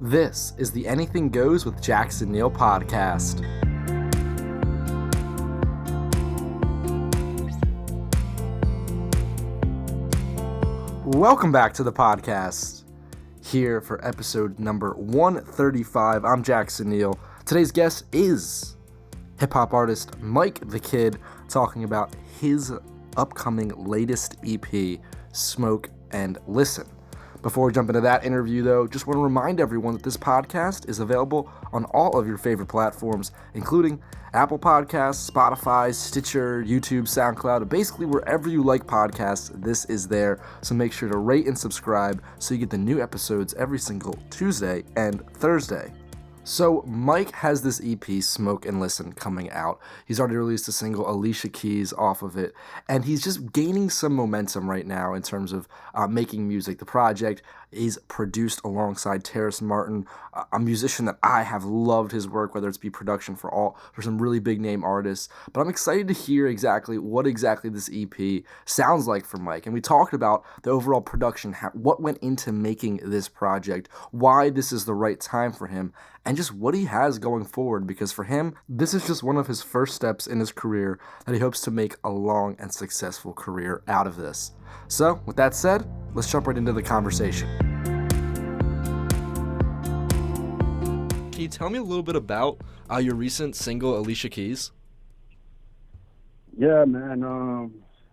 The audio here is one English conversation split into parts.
This is the Anything Goes with Jackson Neill podcast. Welcome back to the podcast. Here for episode number 135. I'm Jackson Neill. Today's guest is hip-hop artist Myke The Kid, talking about his upcoming latest EP, Smoke and Listen. Before we jump into that interview, though, just want to remind everyone that this podcast is available on all of your favorite platforms, including Apple Podcasts, Spotify, Stitcher, YouTube, SoundCloud, basically wherever you like podcasts, this is there. So make sure to rate and subscribe so you get the new episodes every single Tuesday and Thursday. So Myke has this EP, Smoke and Listen, coming out. He's already released a single, Alicia Keys, off of it, and he's just gaining some momentum right now in terms of making music. The project is produced alongside Terrace Martin, a musician that I have loved his work, whether it's be production for some really big name artists. But I'm excited to hear what exactly this EP sounds like for Myke. And we talked about the overall production, what went into making this project, why this is the right time for him, and just what he has going forward, because for him, this is just one of his first steps in his career that he hopes to make a long and successful career out of this. So, with that said, let's jump right into the conversation. Can you tell me a little bit about your recent single, Alicia Keys? Yeah, man.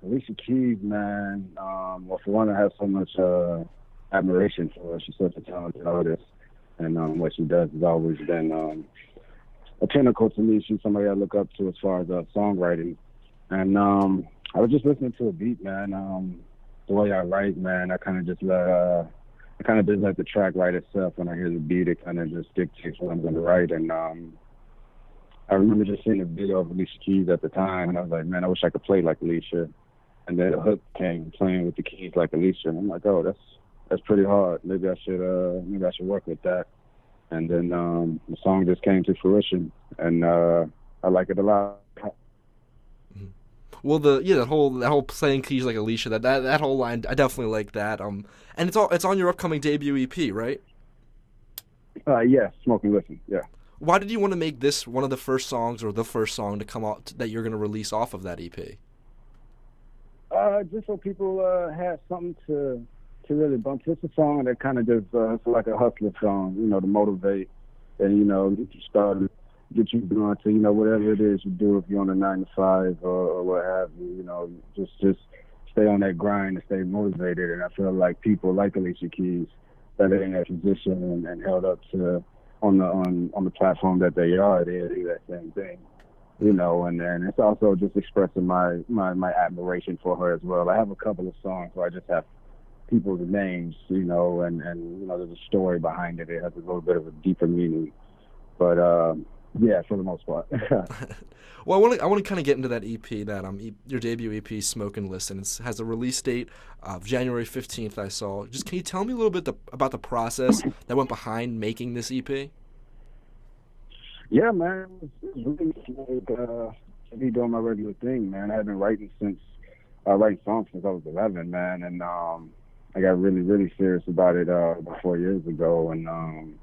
Alicia Keys, man. Well, for one, I have so much admiration for her. She's such a talented artist. And what she does has always been a pinnacle to me. She's somebody I look up to as far as songwriting. And I was just listening to a beat, man. The way I write, man, I kind of just let the track write itself. When I hear the beat, it kind of just dictates what I'm going to write. And I remember just seeing a video of Alicia Keys at the time, and I was like, man, I wish I could play like Alicia. And then the hook came, playing with the keys like Alicia, and I'm like, oh, that's pretty hard. Maybe I should work with that. And then the song just came to fruition, and I like it a lot. Well, that whole playing keys like Alicia, that whole line, I definitely like that. And it's on your upcoming debut EP, right? Yeah, Smoke and Listen. Yeah. Why did you want to make this one of the first songs, or the first song to come out that you're going to release off of that EP? Just so people have something to really bump. It's a song that kind of just it's like a hustler song, to motivate and get you started, get you going to whatever it is you do. If you're on a 9 to 5 or what have you, just stay on that grind and stay motivated. And I feel like people like Alicia Keys that are in that position and held up to on the platform that they are, they do that same thing. And then it's also just expressing my admiration for her as well. I have a couple of songs where I just have people's names, and there's a story behind it. It has a little bit of a deeper meaning. But yeah, for the most part. Well, I want to kind of get into that EP, your debut EP, Smoke and Listen. It has a release date of January 15th, I saw. Just can you tell me a little bit about the process that went behind making this EP? Yeah, man, it's really like me doing my regular thing, man. I have been writing songs since I was 11, man, and I got really, really serious about it about 4 years ago, and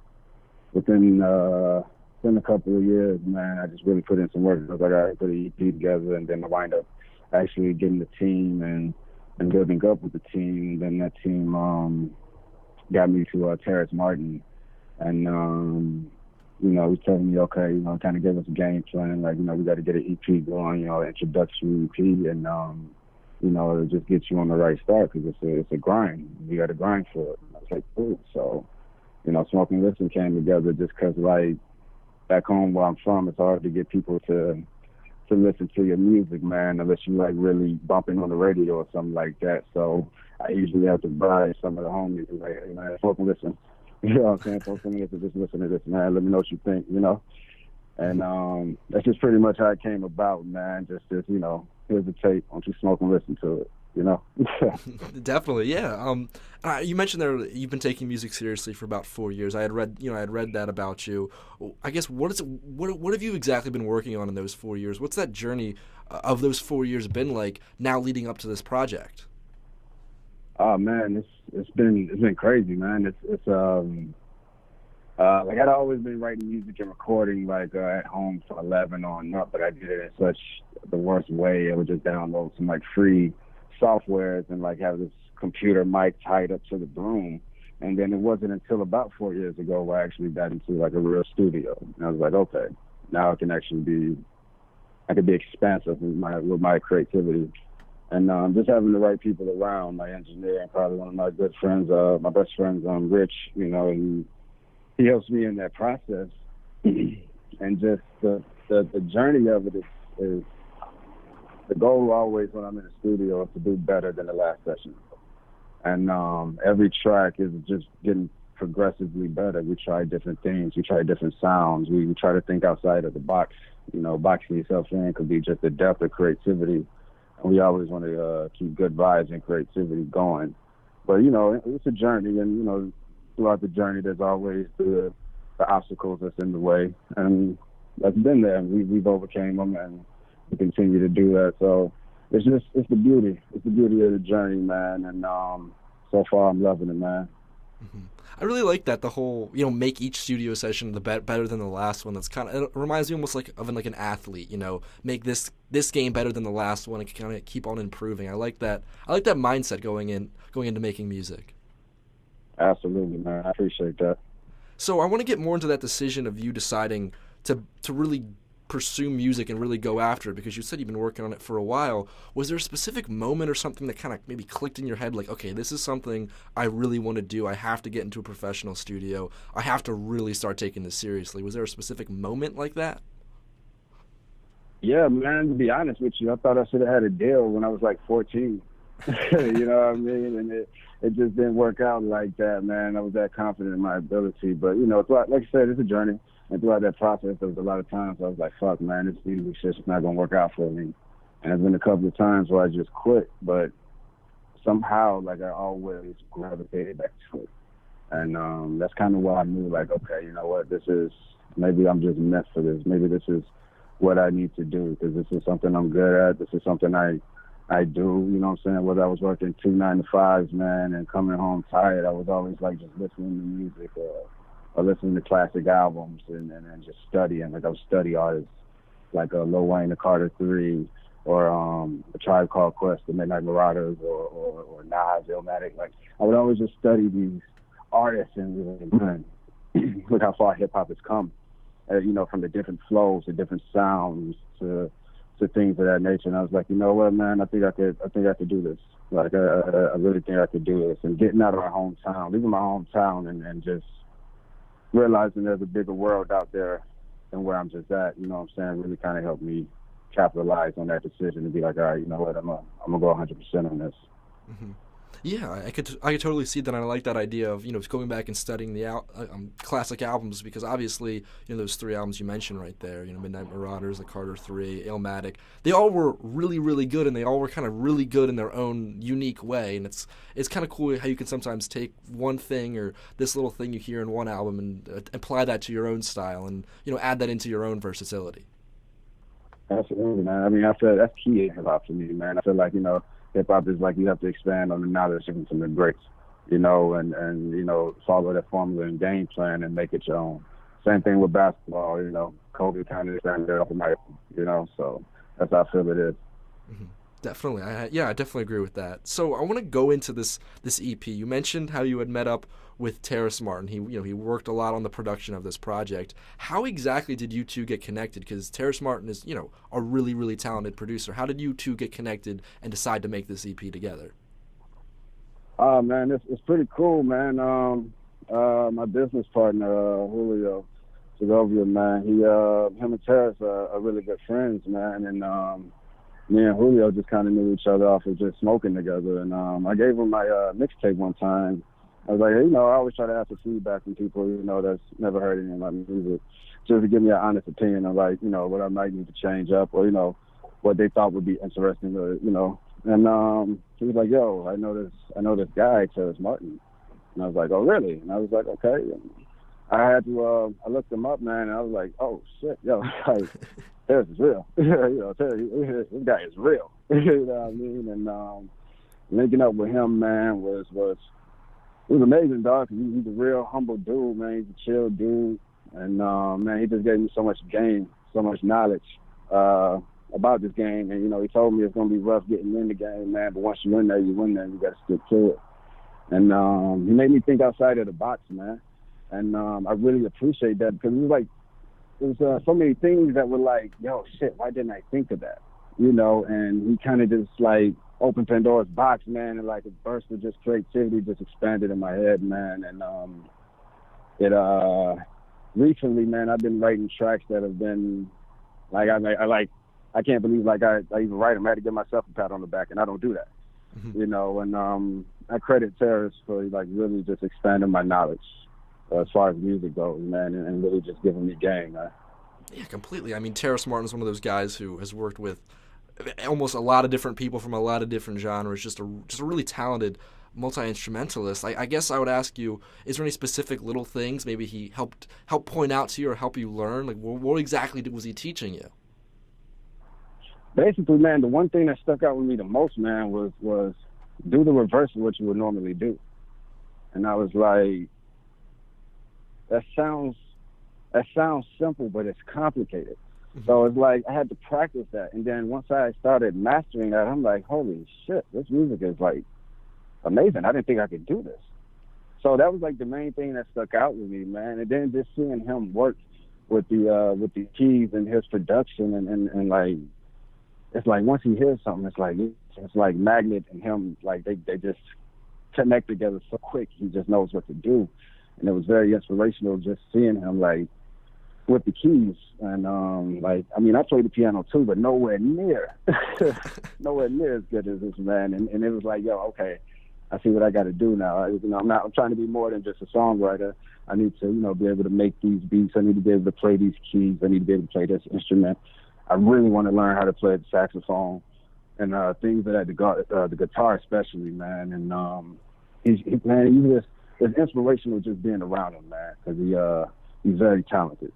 within a couple of years, man, I just really put in some work. I got to put an EP together, and then I wind up actually getting the team and building up with the team. Then that team got me to Terrace Martin, and he's telling me, okay, kind of give us a game plan, like, we got to get an EP going, introduction EP, and it'll just get you on the right start, because it's a grind. You got to grind for it. I was like, cool. So, Smoke and Listen came together just because, like, back home where I'm from, it's hard to get people to listen to your music, man, unless you like really bumping on the radio or something like that. So I usually have to buy some of the homies and like, hey, man, Smoke and Listen. You know what I'm saying? Smoke and Listen, just listen to this, man. Let me know what you think, And that's just pretty much how it came about, man. Just here's the tape. Why don't you smoke and listen to it? Definitely, yeah. You mentioned there you've been taking music seriously for about 4 years. I had read that about you. I guess what have you exactly been working on in those 4 years? What's that journey of those 4 years been like now leading up to this project? Oh man, it's been crazy, man. It's Like I'd always been writing music and recording like at home for 11 on up, but I did it in such the worst way. I would just download some like free softwares and like have this computer mic tied up to the broom. And then it wasn't until about 4 years ago where I actually got into like a real studio. And I was like, okay, now I can actually I could be expansive with my creativity. And just having the right people around, my engineer and probably one of my good friends, my best friends, Rich, you know, he helps me in that process. And just the journey of it is the goal always when I'm in the studio is to do better than the last session. And every track is just getting progressively better. We try different things. We try different sounds. We try to think outside of the box. You know, boxing yourself in could be just the depth of creativity. And we always want to keep good vibes and creativity going. But, you know, it's a journey. And, you know, throughout the journey, there's always the obstacles that's in the way. And that's been there. And we've overcame them, and we continue to do that. So it's the beauty. It's the beauty of the journey, man. And so far, I'm loving it, man. Mm-hmm. I really like that, the whole, you know, make each studio session better than the last one. That's kind of, it reminds me almost like of an athlete, you know, make this game better than the last one and kind of keep on improving. I like that mindset going into making music. Absolutely, man. I appreciate that. So I want to get more into that decision of you deciding to really pursue music and really go after it, because you said you've been working on it for a while. Was there a specific moment or something that kind of maybe clicked in your head, like, okay, this is something I really want to do. I have to get into a professional studio. I have to really start taking this seriously. Was there a specific moment like that? Yeah, man, to be honest with you, I thought I should have had a deal when I was like 14. You know what I mean? And it just didn't work out like that, man. I was that confident in my ability. But, you know, like I said, it's a journey. And throughout that process, there was a lot of times I was like, fuck, man, this music shit's not going to work out for me. And there's been a couple of times where I just quit. But somehow, like, I always gravitated back to it. And that's kind of why I knew, like, okay, you know what, maybe I'm just meant for this. Maybe this is what I need to do, because this is something I'm good at. This is something I do, you know what I'm saying? Whether I was working 2 9-to-5s, man, and coming home tired, I was always, like, just listening to music or listening to classic albums and just studying. Like, I would study artists like Lil Wayne, the Carter 3, or A Tribe Called Quest, the Midnight Marauders, or Nas, Illmatic. Like, I would always just study these artists and really look how far hip-hop has come, you know, from the different flows, the different sounds to things of that nature. And I was like, you know what, man, I think I could do this. Like, I really think I could do this. And getting out of my hometown, leaving my hometown and just realizing there's a bigger world out there than where I'm just at, you know what I'm saying, really kind of helped me capitalize on that decision to be like, all right, you know what, I'm gonna go 100% on this. Mm-hmm. Yeah, I could totally see that. And I like that idea of, you know, going back and studying the classic albums, because obviously, you know, those 3 albums you mentioned right there, you know, Midnight Marauders, the Carter 3, Illmatic, they all were really, really good, and they all were kind of really good in their own unique way. And it's kind of cool how you can sometimes take one thing or this little thing you hear in one album and apply that to your own style and, you know, add that into your own versatility. Absolutely, man. I mean, I feel that's key in hip hop for me, man. I feel like, you know, hip-hop is like you have to expand on the knowledge from the greats, you know, and you know, follow that formula and game plan and make it your own. Same thing with basketball, you know. Kobe kind of expanded it off of my, you know, so that's how I feel it is. Mm-hmm. Definitely. I definitely agree with that. So I want to go into this EP. You mentioned how you had met up with Terrace Martin. He worked a lot on the production of this project. How exactly did you two get connected? Because Terrace Martin is, you know, a really, really talented producer. How did you two get connected and decide to make this EP together? Man, it's pretty cool, man. My business partner, Julio Segovia, man, him and Terrace are really good friends, man, and me and Julio just kind of knew each other off of just smoking together. And I gave him my mixtape one time. I was like, hey, you know, I always try to ask for feedback from people, you know, that's never heard any of my music, just to give me an honest opinion of, like, you know, what I might need to change up, or, you know, what they thought would be interesting, or, you know. And he was like, yo, I know this guy, Terrace Martin. And I was like, oh, really? And I was like, okay. And I had to, I looked him up, man, and I was like, oh, shit, yo, like, Terrace is real. You know, this guy is real. You know what I mean? And linking up with him, man, was It was amazing, dog. 'Cause he's a real humble dude, man. He's a chill dude, and man, he just gave me so much game, so much knowledge about this game. And he told me it's gonna be rough getting in the game, man. But once you win there, you win there. You got to stick to it. And he made me think outside of the box, man. And I really appreciate that because it was so many things that were like, yo, shit, why didn't I think of that? And he kind of just like opened Pandora's box, man, and like a burst of just creativity just expanded in my head, man. And it recently, man, I've been writing tracks that have been like I can't believe like I even write them. I had to give myself a pat on the back, and I don't do that, And I credit Terrace for like really just expanding my knowledge as far as music goes, man, and really just giving me game, man. Yeah, completely. I mean, Terrace Martin is one of those guys who has worked with almost a lot of different people from a lot of different genres. Just a really talented multi-instrumentalist. I guess I would ask you: is there any specific little things maybe he helped point out to you or help you learn? Like, what exactly was he teaching you? Basically, man, the one thing that stuck out with me the most, man, was do the reverse of what you would normally do. And I was like, that sounds simple, but it's complicated. Mm-hmm. So it's like I had to practice that. And then once I started mastering that, I'm like, holy shit, this music is like amazing. I didn't think I could do this. So that was like the main thing that stuck out with me, man. And then just seeing him work with the keys and his production and like, it's like once he hears something, it's like Magnet and him, like they just connect together so quick. He just knows what to do. And it was very inspirational just seeing him like with the keys. And like, I mean, I played the piano too, but nowhere near as good as this man. And it was like, yo, okay, I see what I got to do now. I'm trying to be more than just a songwriter. I need to, be able to make these beats. I need to be able to play these keys. I need to be able to play this instrument. I really want to learn how to play the saxophone and things like that, the guitar especially, man. And it's inspirational just being around him, man, because he's very talented.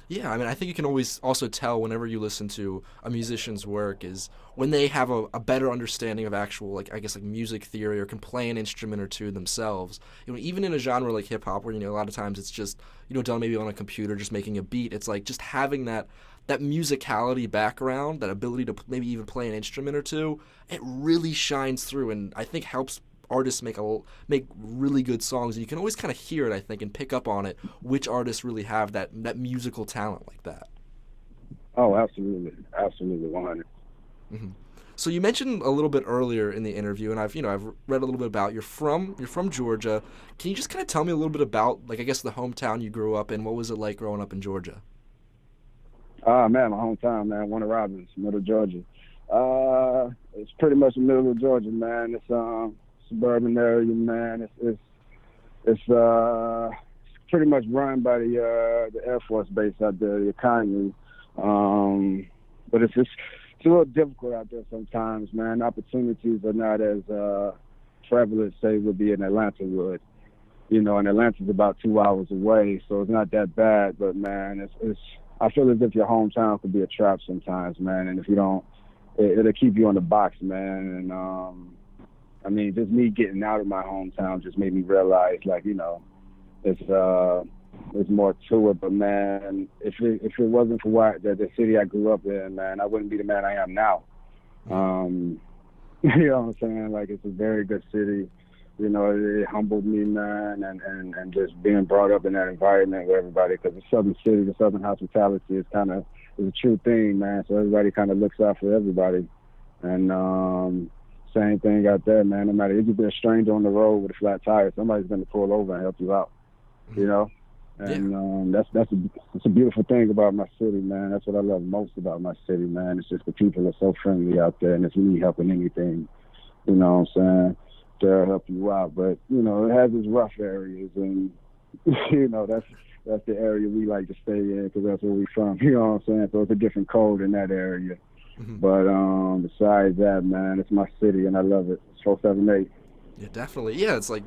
Yeah, I mean, I think you can always also tell whenever you listen to a musician's work is when they have a better understanding of actual, like, I guess, like music theory or can play an instrument or two themselves. Even in a genre like hip hop, where, a lot of times it's just, done maybe on a computer, just making a beat. It's like just having that musicality background, that ability to maybe even play an instrument or two, it really shines through and I think helps artists make really good songs. And you can always kind of hear it, I think, and pick up on it, which artists really have that musical talent like that. Oh, absolutely. Absolutely, 100. Mm-hmm. So you mentioned a little bit earlier in the interview, and I've read a little bit about you're from Georgia. Can you just kind of tell me a little bit about, like, I guess the hometown you grew up in? What was it like growing up in Georgia? Man, my hometown, man, Warner Robins, middle Georgia. It's pretty much the middle of Georgia, man. It's suburban area, man. It's pretty much run by the Air Force base out there, the economy. But it's a little difficult out there sometimes, man. Opportunities are not as prevalent, say, would be in Atlanta would. And Atlanta's about 2 hours away, so it's not that bad. But man, I feel as if your hometown could be a trap sometimes, man. And if you don't, it'll keep you on the box, man. And I mean, just me getting out of my hometown just made me realize, like, there's more to it. But man, if it wasn't for the city I grew up in, man, I wouldn't be the man I am now. You know what I'm saying? Like, it's a very good city. It humbled me, man, and just being brought up in that environment with everybody, because the Southern city, the Southern hospitality is a true thing, man. So everybody kind of looks out for everybody. And same thing out there, man. No matter, you could be a stranger on the road with a flat tire, somebody's going to pull over and help you out, And that's a beautiful thing about my city, man. That's what I love most about my city, man. It's just the people are so friendly out there, and if you need help in anything, you know what I'm saying, they'll help you out. But, it has its rough areas, and, that's the area we like to stay in because that's where we're from, you know what I'm saying? So it's a different code in that area. Mm-hmm. But besides that, man, it's my city, and I love it. It's 478. Yeah, definitely. Yeah, it's like,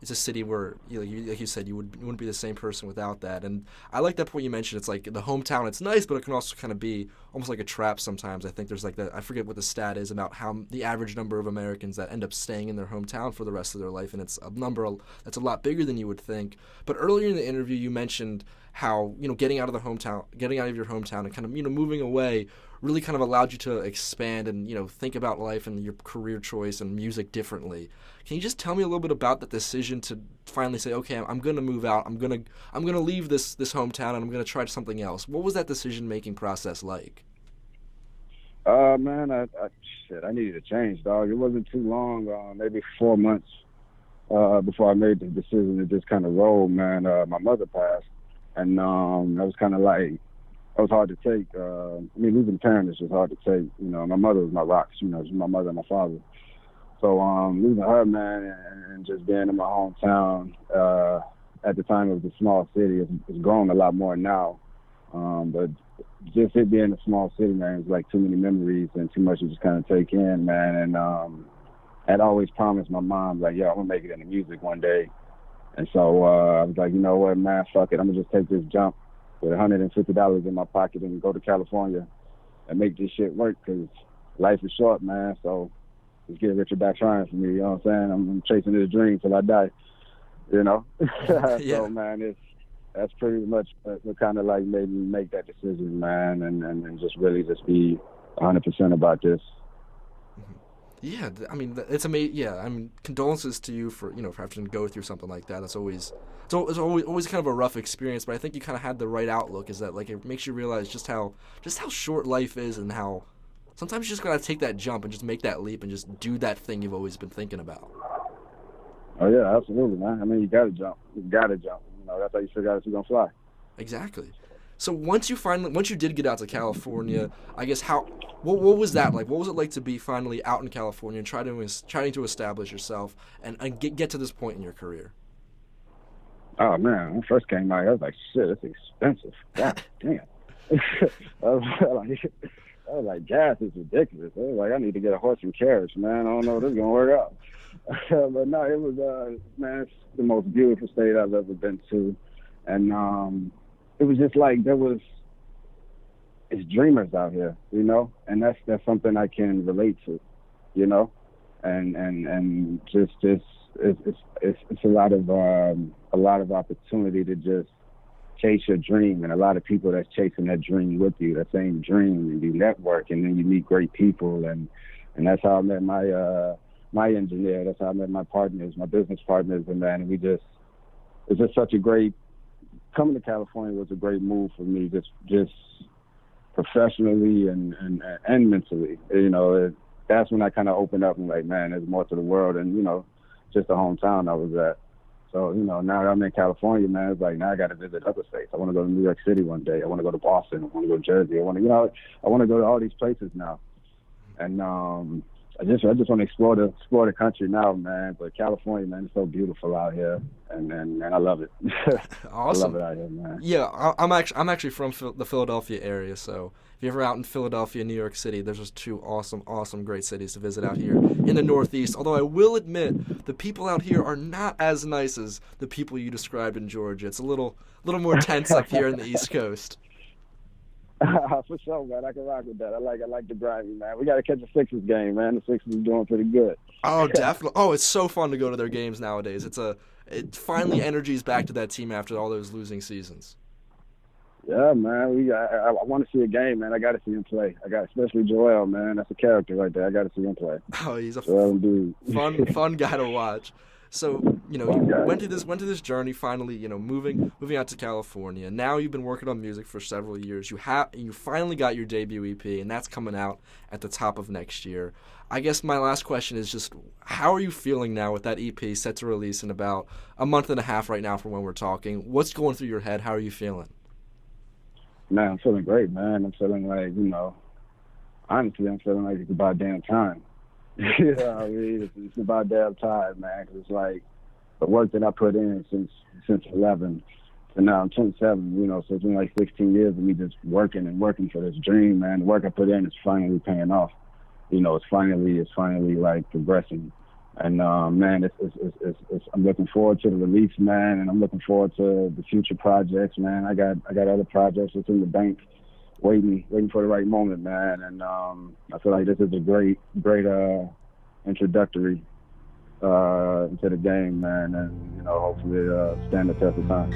it's a city where, like you said, you wouldn't be the same person without that. And I like that point you mentioned. It's like the hometown, it's nice, but it can also kind of be almost like a trap sometimes. I think there's like I forget what the stat is about how the average number of Americans that end up staying in their hometown for the rest of their life, and it's a number that's a lot bigger than you would think. But earlier in the interview, you mentioned how, getting out of your hometown and kind of, moving away really kind of allowed you to expand and, think about life and your career choice and music differently. Can you just tell me a little bit about that decision to finally say, okay, I'm going to move out. I'm going to leave this hometown and I'm going to try something else. What was that decision-making process like? Man, I needed to change, dog. It wasn't too long, maybe 4 months before I made the decision to just kind of roll, man. My mother passed, and that was kind of like, it was hard to take. Losing parents was hard to take. My mother was my rocks. She was my mother and my father. So losing her, man, and just being in my hometown, at the time it was a small city. It's grown a lot more now. But just it being a small city, man, it's like too many memories and too much to just kind of take in, man. And I'd always promised my mom, like, I'm going to make it into music one day. And so I was like, you know what, man, fuck it. I'm going to just take this jump with $150 in my pocket and go to California and make this shit work, because life is short, man. So just get rich or die trying for me, you know what I'm saying? I'm chasing this dream till I die, Yeah. So, man, that's pretty much what kind of like made me make that decision, man, and just really just be 100% about this. Yeah, it's amazing. Yeah, condolences to you for for having to go through something like that. It's always kind of a rough experience, but I think you kind of had the right outlook. Is that like it makes you realize just how short life is, and how sometimes you just gotta take that jump and just make that leap and just do that thing you've always been thinking about. Oh yeah, absolutely, man. You gotta jump. That's how you figure out if you're gonna fly. Exactly. So once you did get out to California, I guess what was that like? What was it like to be finally out in California and trying to establish yourself and get to this point in your career? Oh man, when I first came out, I was like, shit, it's expensive. God damn. I was like, gas is ridiculous. I was like, I need to get a horse and carriage, man. I don't know if this is gonna work out. But no, it was man, it's the most beautiful state I've ever been to, and it was just like it's dreamers out here, and that's something I can relate to, and just it's a lot of opportunity to just chase your dream, and a lot of people that's chasing that dream with you, that same dream, and you network, and then you meet great people, and that's how I met my engineer. That's how I met my partners, my business partners, and man, it's just such a great. Coming to California was a great move for me, just professionally and mentally. That's when I kind of opened up and like, man, there's more to the world and just the hometown I was at. So now that I'm in California, man, it's like now I got to visit other states. I want to go to New York City one day. I want to go to Boston. I want to go to Jersey. I want to go to all these places now. And I just want to explore the country now, man. But California, man, it's so beautiful out here, and I love it. Awesome. I love it out here, man. Yeah, I'm actually from the Philadelphia area, so if you're ever out in Philadelphia, New York City, there's just two awesome, great cities to visit out here in the Northeast. Although I will admit, the people out here are not as nice as the people you described in Georgia. It's a little more tense up here in the East Coast. For sure, man. I can rock with that. I like the grimy, man. We got to catch the Sixers game, man. The Sixers are doing pretty good. Oh, definitely. Oh, it's so fun to go to their games nowadays. It finally energies back to that team after all those losing seasons. Yeah, man. I want to see a game, man. I got to see him play. Especially Joel, man. That's a character right there. I got to see him play. Oh, he's a dude. fun guy to watch. So, you went through this journey finally, moving out to California. Now you've been working on music for several years. You finally got your debut EP, and that's coming out at the top of next year. I guess my last question is just, how are you feeling now with that EP set to release in about a month and a half right now from when we're talking? What's going through your head? How are you feeling? Man, I'm feeling great, man. I'm feeling like, honestly, I'm feeling like it's about damn time. It's about damn time, man. Cause it's like the work that I put in since 11, and now I'm 27. So it's been like 16 years of me just working for this dream, man. The work I put in is finally paying off. It's finally like progressing, And man, I'm looking forward to the release, man, and I'm looking forward to the future projects, man. I got other projects that's in the bank, waiting for the right moment, man. And I feel like this is a great introductory into the game, man, and hopefully stand the test of time.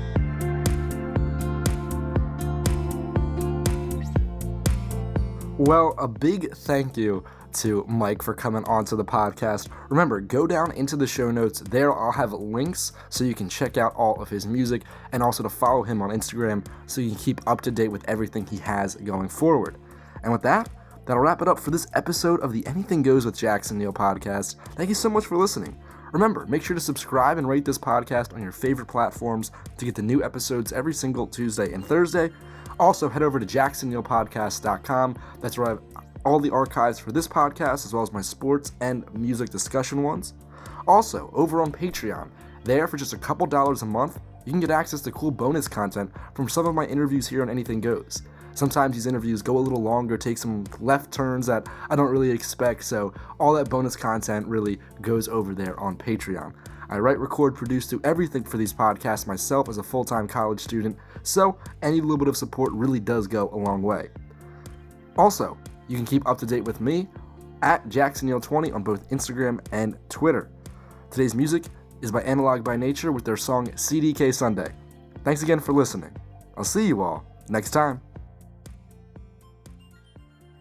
Well, a big thank you to Myke for coming onto the podcast. Remember, go down into the show notes. There I'll have links so you can check out all of his music and also to follow him on Instagram so you can keep up to date with everything he has going forward. And with that, that'll wrap it up for this episode of the Anything Goes with Jackson Neill podcast. Thank you so much for listening. Remember, make sure to subscribe and rate this podcast on your favorite platforms to get the new episodes every single Tuesday and Thursday. Also, head over to jacksonneillpodcast.com. That's where I have all the archives for this podcast, as well as my sports and music discussion ones. Also, over on Patreon, there for just a couple dollars a month, you can get access to cool bonus content from some of my interviews here on Anything Goes. Sometimes these interviews go a little longer, take some left turns that I don't really expect, so all that bonus content really goes over there on Patreon. I write, record, produce, do everything for these podcasts myself as a full-time college student, so any little bit of support really does go a long way. Also, you can keep up to date with me at JacksonNeill20 on both Instagram and Twitter. Today's music is by Analog by Nature with their song CDK Sunday. Thanks again for listening. I'll see you all next time.